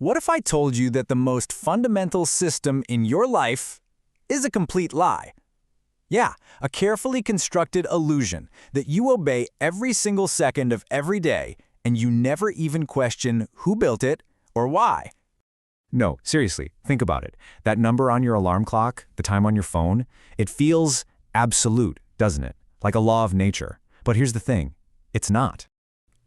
What if I told you that the most fundamental system in your life is a complete lie? Yeah, a carefully constructed illusion that you obey every single second of every day and you never even question who built it or why. No, seriously, think about it. That number on your alarm clock, the time on your phone, it feels absolute, doesn't it? Like a law of nature. But here's the thing, it's not.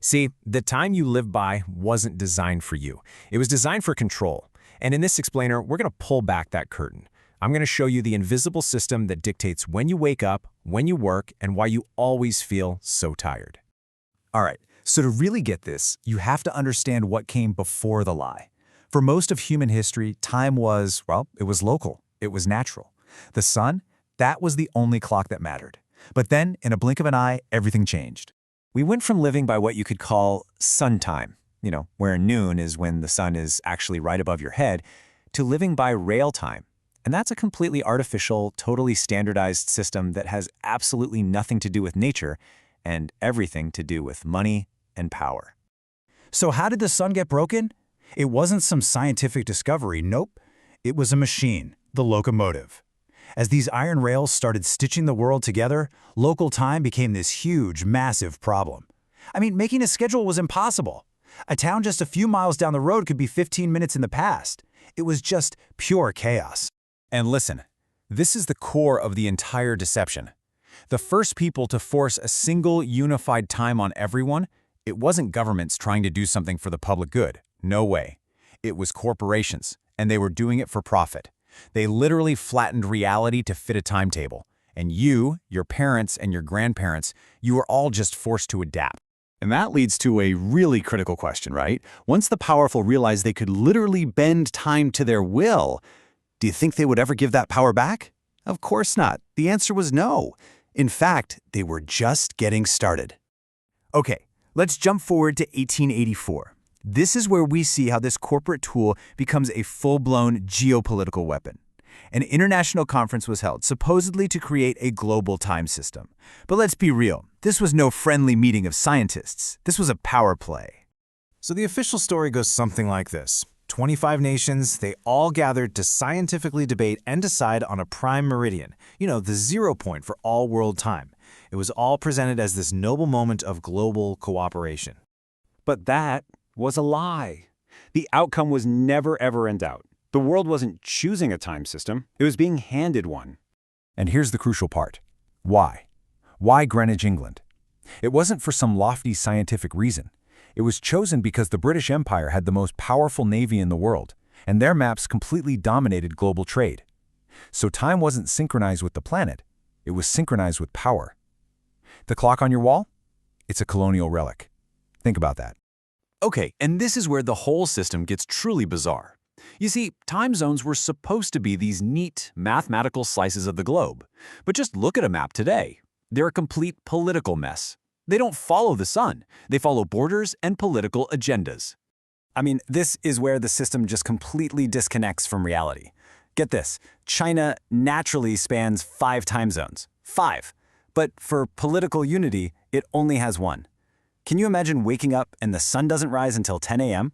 See, the time you live by wasn't designed for you. It was designed for control. And in this explainer, we're going to pull back that curtain. I'm going to show you the invisible system that dictates when you wake up, when you work, and why you always feel so tired. All right, so to really get this, you have to understand what came before the lie. For most of human history, time was, well, it was local. It was natural. The sun, that was the only clock that mattered. But then, in a blink of an eye, everything changed. We went from living by what you could call sun time, where noon is when the sun is actually right above your head, to living by rail time. And that's a completely artificial, totally standardized system that has absolutely nothing to do with nature and everything to do with money and power. So how did the sun get broken? It wasn't some scientific discovery, nope. It was a machine, the locomotive. As these iron rails started stitching the world together, local time became this huge, massive problem. I mean, making a schedule was impossible. A town just a few miles down the road could be 15 minutes in the past. It was just pure chaos. And listen, this is the core of the entire deception. The first people to force a single unified time on everyone, it wasn't governments trying to do something for the public good. No way. It was corporations, and they were doing it for profit. They literally flattened reality to fit a timetable. And you, your parents, and your grandparents, you were all just forced to adapt. And that leads to a really critical question, right? Once the powerful realized they could literally bend time to their will, do you think they would ever give that power back? Of course not. The answer was no. In fact, they were just getting started. Okay, let's jump forward to 1884. This is where we see how this corporate tool becomes a full-blown geopolitical weapon. An international conference was held, supposedly to create a global time system. But let's be real, this was no friendly meeting of scientists. This was a power play. So the official story goes something like this. 25 nations, they all gathered to scientifically debate and decide on a prime meridian, the 0 point for all world time. It was all presented as this noble moment of global cooperation. But that was a lie. The outcome was never ever in doubt. The world wasn't choosing a time system, it was being handed one. And here's the crucial part. Why? Why Greenwich, England? It wasn't for some lofty scientific reason. It was chosen because the British Empire had the most powerful navy in the world, and their maps completely dominated global trade. So time wasn't synchronized with the planet, it was synchronized with power. The clock on your wall? It's a colonial relic. Think about that. Okay, and this is where the whole system gets truly bizarre. You see, time zones were supposed to be these neat, mathematical slices of the globe. But just look at a map today. They're a complete political mess. They don't follow the sun. They follow borders and political agendas. I mean, this is where the system just completely disconnects from reality. Get this, China naturally spans 5 time zones. 5. But for political unity, it only has 1. Can you imagine waking up and the sun doesn't rise until 10 a.m.?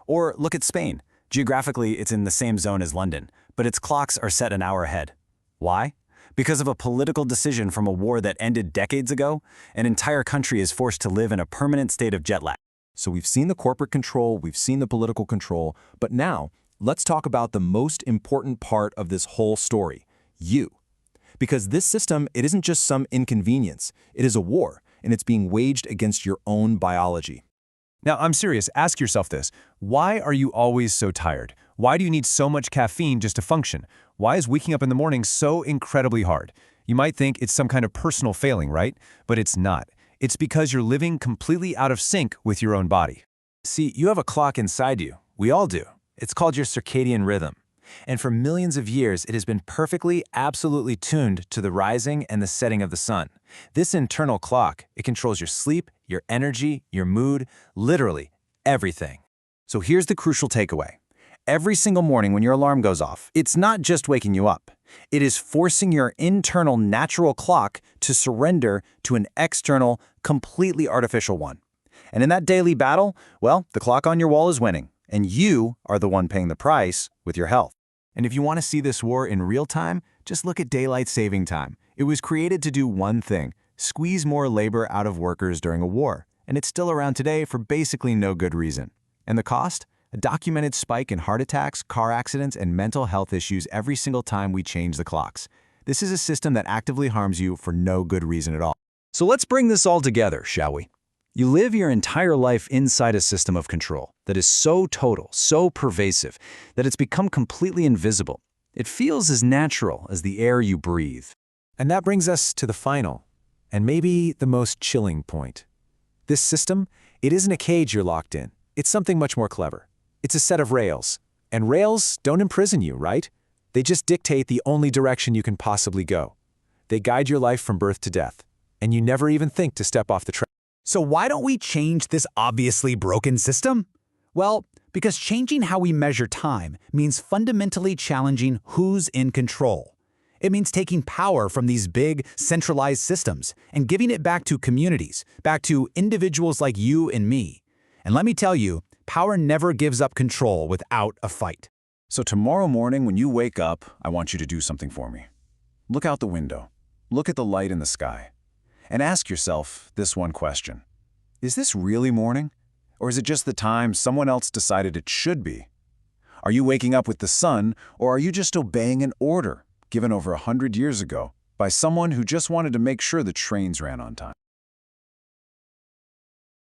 Or look at Spain. Geographically, it's in the same zone as London, but its clocks are set an hour ahead. Why? Because of a political decision from a war that ended decades ago, an entire country is forced to live in a permanent state of jet lag. So we've seen the corporate control, we've seen the political control, but now let's talk about the most important part of this whole story, you. Because this system, it isn't just some inconvenience, it is a war, and it's being waged against your own biology. Now, I'm serious, ask yourself this. Why are you always so tired? Why do you need so much caffeine just to function? Why is waking up in the morning so incredibly hard? You might think it's some kind of personal failing, right? But it's not. It's because you're living completely out of sync with your own body. See, you have a clock inside you. We all do. It's called your circadian rhythm. And for millions of years, it has been perfectly, absolutely tuned to the rising and the setting of the sun. This internal clock, it controls your sleep, your energy, your mood, literally everything. So here's the crucial takeaway. Every single morning when your alarm goes off, it's not just waking you up. It is forcing your internal natural clock to surrender to an external, completely artificial one. And in that daily battle, well, the clock on your wall is winning. And you are the one paying the price with your health. And if you want to see this war in real time, just look at daylight saving time. It was created to do one thing: squeeze more labor out of workers during a war. And it's still around today for basically no good reason. And the cost? A documented spike in heart attacks, car accidents, and mental health issues every single time we change the clocks. This is a system that actively harms you for no good reason at all. So let's bring this all together, shall we? You live your entire life inside a system of control that is so total, so pervasive, that it's become completely invisible. It feels as natural as the air you breathe. And that brings us to the final, and maybe the most chilling point. This system, it isn't a cage you're locked in. It's something much more clever. It's a set of rails. And rails don't imprison you, right? They just dictate the only direction you can possibly go. They guide your life from birth to death, and you never even think to step off the track. So why don't we change this obviously broken system? Well, because changing how we measure time means fundamentally challenging who's in control. It means taking power from these big, centralized systems and giving it back to communities, back to individuals like you and me. And let me tell you, power never gives up control without a fight. So tomorrow morning when you wake up, I want you to do something for me. Look out the window. Look at the light in the sky. And ask yourself this one question. Is this really morning? Or is it just the time someone else decided it should be? Are you waking up with the sun, or are you just obeying an order given over 100 years ago by someone who just wanted to make sure the trains ran on time?